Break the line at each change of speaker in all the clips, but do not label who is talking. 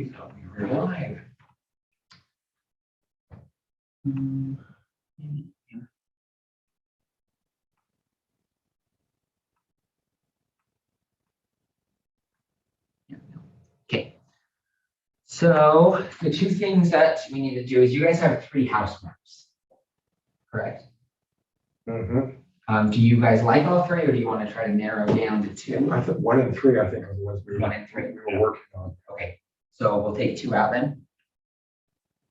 We thought we were live.
Okay. So the two things that we need to do is you guys have 3 house maps, correct?
Mm-hmm.
Do you guys like all 3, or do you want to try to narrow down to 2?
I think 1 and 3, I think, are the ones we
1 and 3.
were working on.
Okay, so we'll take 2 out then.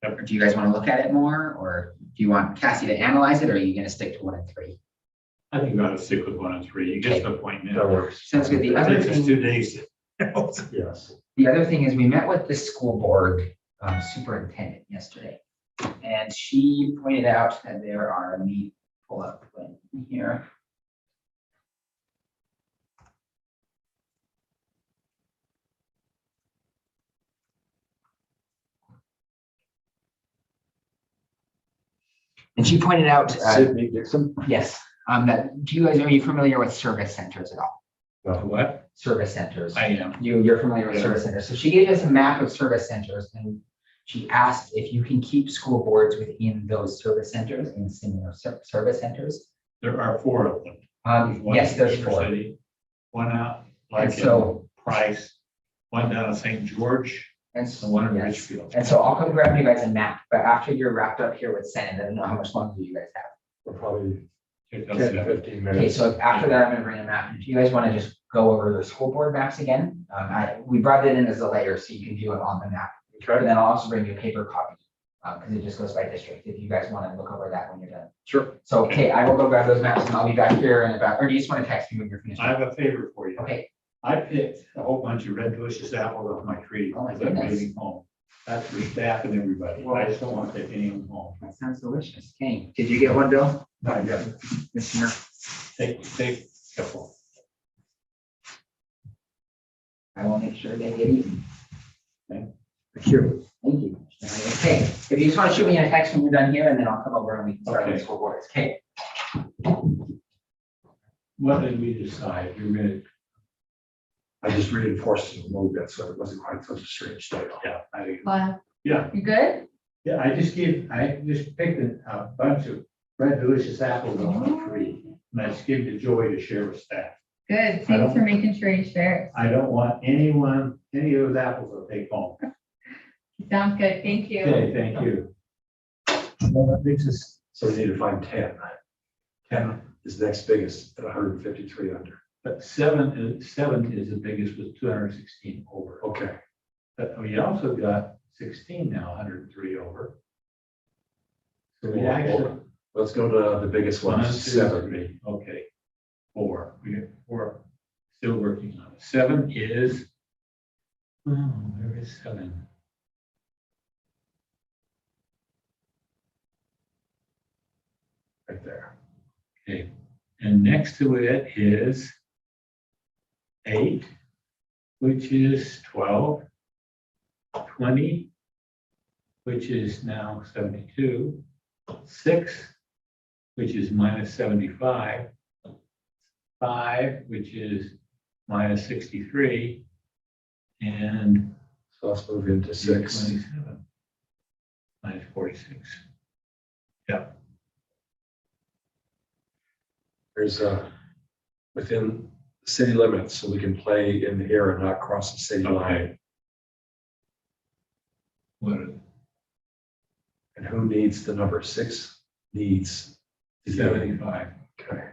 Or do you guys want to look at it more, or do you want Cassie to analyze it, or are you going to stick to 1 and 3?
I think we ought to stick with 1 and 3. You get the point now.
That works.
Sounds good. The
It
other
takes us
thing,
2 days.
Yes.
the other thing is we met with the school board superintendent yesterday, and she pointed out that there are, let me pull up here. And she pointed out,
Sydney Dixon?
yes, that are you familiar with service centers at all?
What?
Service centers.
I am.
You're familiar with
Yeah.
service centers. So she gave us a map of service centers, and she asked if you can keep school boards within those service centers and similar service centers.
There are 4 of them. One
Yes,
in
there's
Beaver
4.
City, 1 out like
so-
in Price, 1 down in St. George,
And
and 1 in
yes.
Richfield.
And so I'll come grab you guys a map, but after you're wrapped up here with Senate, I don't know how much longer you guys have.
We're probably
Here
10
comes
to
that.
15
Okay,
minutes.
so after that, I'm gonna bring a map. If you guys want to just go over the school board maps again, we brought it in as a layer so you can view it on the map. And
Okay,
then I'll also bring you a paper copy, because it just goes by district, if you guys want to look over that when you're done.
sure.
So, okay, I will go grab those maps and I'll be back here in about, or do you just want to text me when you're finished?
I have a favor for you.
Okay,
I picked a whole bunch of red delicious apples off my tree.
Oh my
as I'm
goodness.
leaving home. That's for staff and everybody. I just don't want to take any of them home.
that sounds delicious. Okay, did you get one, Bill?
I got
Commissioner?
take a couple.
I will make sure they get eaten.
Okay.
Sure. Thank you. Okay, if you just want to shoot me a text when you're done here, and then I'll come over and we can start with the
Okay.
school boards. Okay.
What did we decide? We read,
I just reinforced it a little bit, so it wasn't quite such a strange title.
yeah,
Wow,
yeah,
you good?
yeah, I just picked a bunch of red delicious apples off my tree. And I just gave it to Joy to share with staff.
Good. Thanks for making sure you share.
I don't want any of those apples to take home.
Sounds good. Thank you.
Okay, thank you. Well, that makes us
So we need to find 10. 10 is next biggest at 153 under.
But 7 is the biggest with 216 over.
Okay,
But we also got 16 now, 103 over. So we actually,
let's go to the biggest one,
1, 2,
7.
3, okay. 4, we got 4 still working on it. 7 is, where is 7?
Right there.
Okay, and next to it is 8, which is 12, 20, which is now 72, 6, which is minus 75, 5, which is minus 63, and
So let's move into 6.
27, minus 46. Yeah,
There's within the city limits, so we can play in the air and not cross the city line.
okay. What,
And who needs the number 6? Needs. to be-
75.
Okay.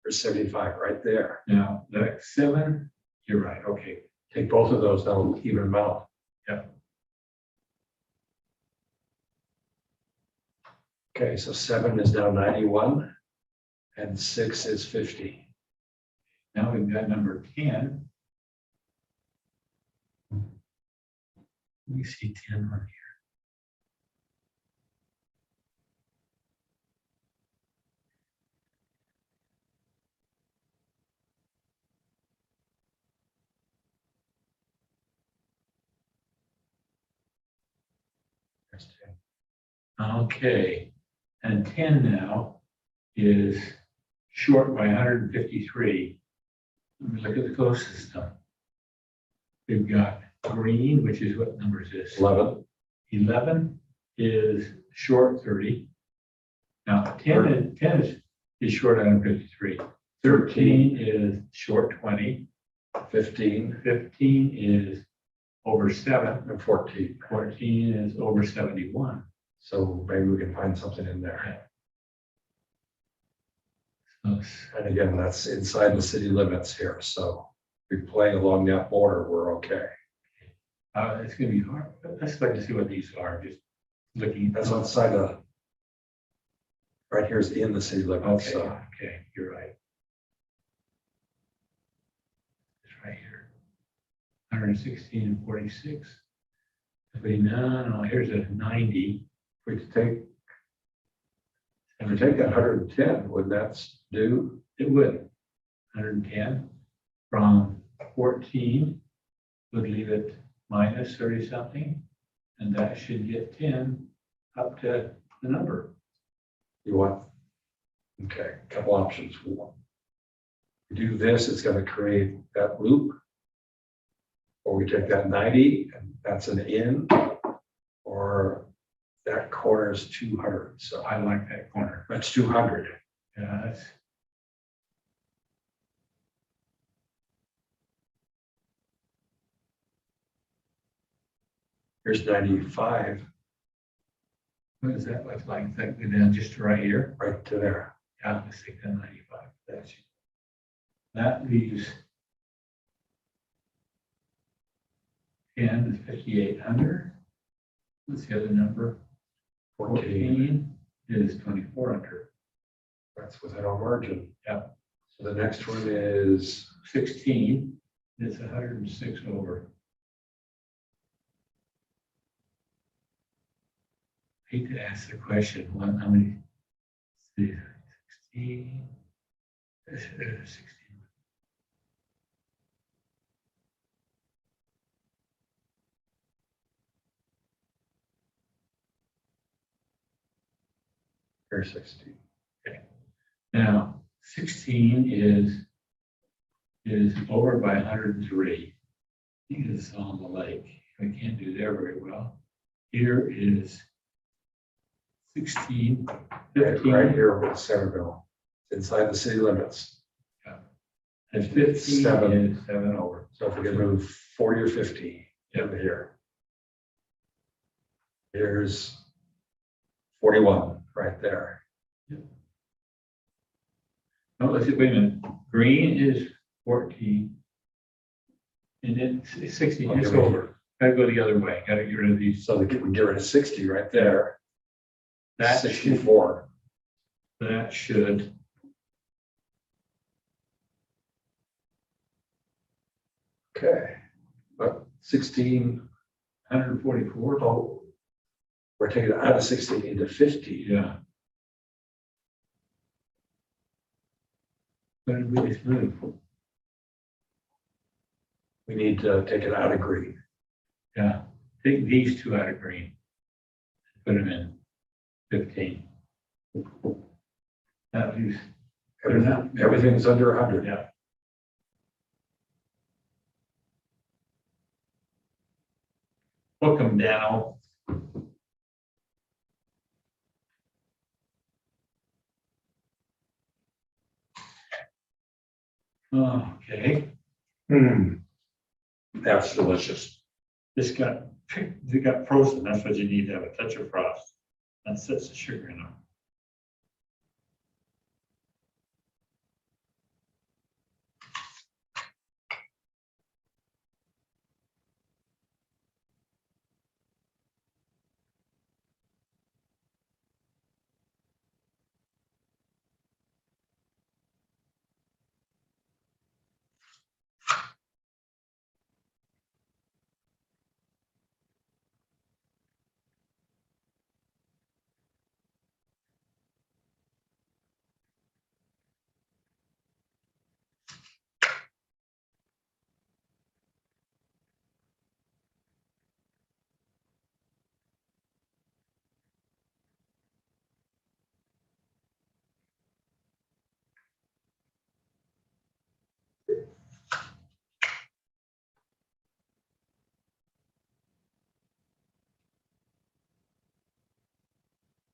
There's 75 right there.
Now, the 7, you're right, okay.
Take both of those, that'll even them out.
Yeah.
Okay, so 7 is now 91 and 6 is 50.
Now we've got number 10. Let me see 10 right here.
There's 10.
Okay, and 10 now is short by 153. Let me look at the closest system. We've got green, which is what number is this?
11,
11 is short 30. Now, 10 is short 153. 13 is short 20.
15,
15 is over 7.
and 14.
14 is over 71.
So maybe we can find something in there.
So,
And again, that's inside the city limits here. So if we play along that border, we're okay.
it's going to be hard. Let's like to see what these are. Just looking.
That's outside of, right here is in the city limits.
Okay,
So
okay, you're right. It's right here. 116 and 46. No, here's a 90.
if we take that 110, would that do?
It would. 110 from 14 would leave it minus 30 something. And that should get 10 up to the number.
You want? Okay, a couple options. One, we do this, it's going to create that loop. Or we take that 90 and that's an in, or that corner is 200. So
I like that corner.
that's 200.
Yeah, that's.
Here's 95
What does that look like? That go down just to right here?
right to there.
Yeah, let's take that 95. That leaves 10 is 5,800. What's the other number?
14,
is 2,400.
that's within our margin.
Yeah.
So the next one is
16 is 106 over. I hate to ask the question, how many? 16. 16.
here's 16.
Now, 16 is over by 103. I think it's on the lake. I can't do there very well. Here is 16, 15.
Right here with Centerville, inside the city limits.
And 15
7.
is 7 over.
So if we can move 40 or 50 into here. Here's 41 right there.
No, let's see, wait a minute. Green is 14. And then 16 is
Okay,
over. Gotta go the other way. Gotta get rid of these.
So we can get rid of 60 right there.
That should,
64.
that should.
Okay, but 16,
144.
oh, we're taking it out of 16 into 50.
Yeah. But it really smooth.
We need to take it out of green.
Yeah. Take these two out of green. Put them in 15. That leaves.
Everything's under 100.
Yeah. Book them down. Okay,
That's delicious.
this got frozen. That's what you need to have a touch of frost. That sets the sugar in them.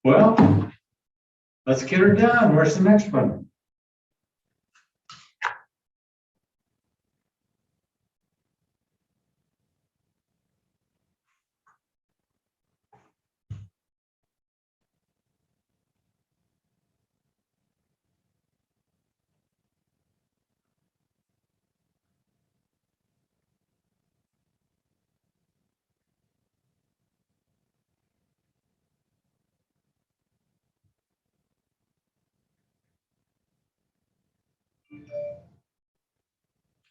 Well, let's get her done. Where's the next one?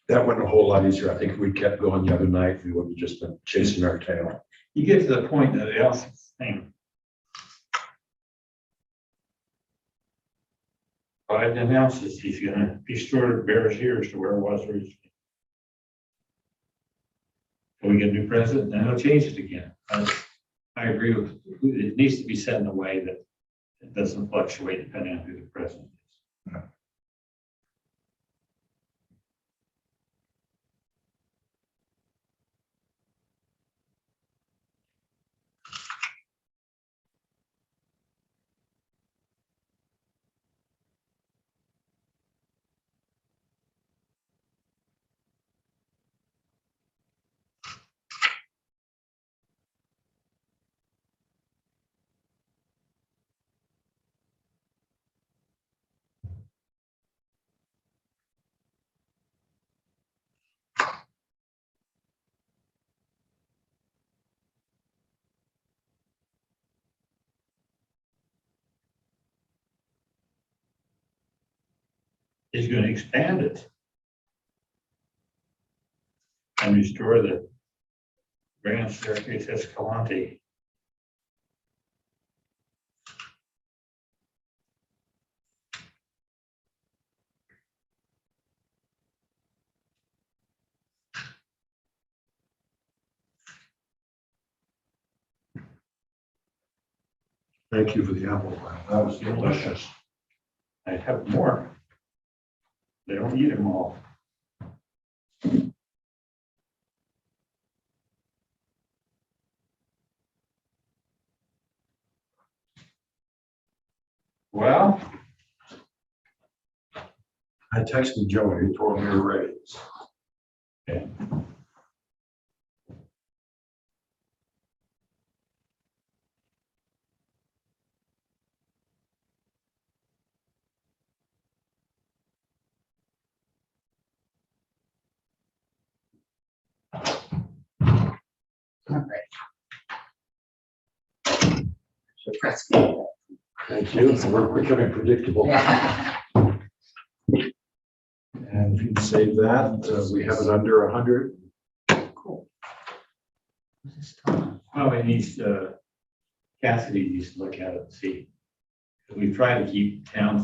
That went a whole lot easier. I think if we kept going the other night, we would have just been chasing our tail.
You get to the point that Elsie's thing. Biden announces he's gonna restore Bears ears to where it was originally. Can we get a new president? Then he'll change it again. I agree with, it needs to be set in a way that it doesn't fluctuate depending on who the president is. He's going to expand it and restore the Grand Staircase Escalante.
Thank you for the apple pie. That was delicious.
I have more. They don't eat them all. Well,
I texted Joey, he told me you're ready.
okay.
I'm ready. So press me.
Thank you. We're becoming predictable.
Yeah.
And if you can save that, we have it under 100.
Cool. What's this time?
Well, it needs, Cassidy needs to look at it and see. We try to keep towns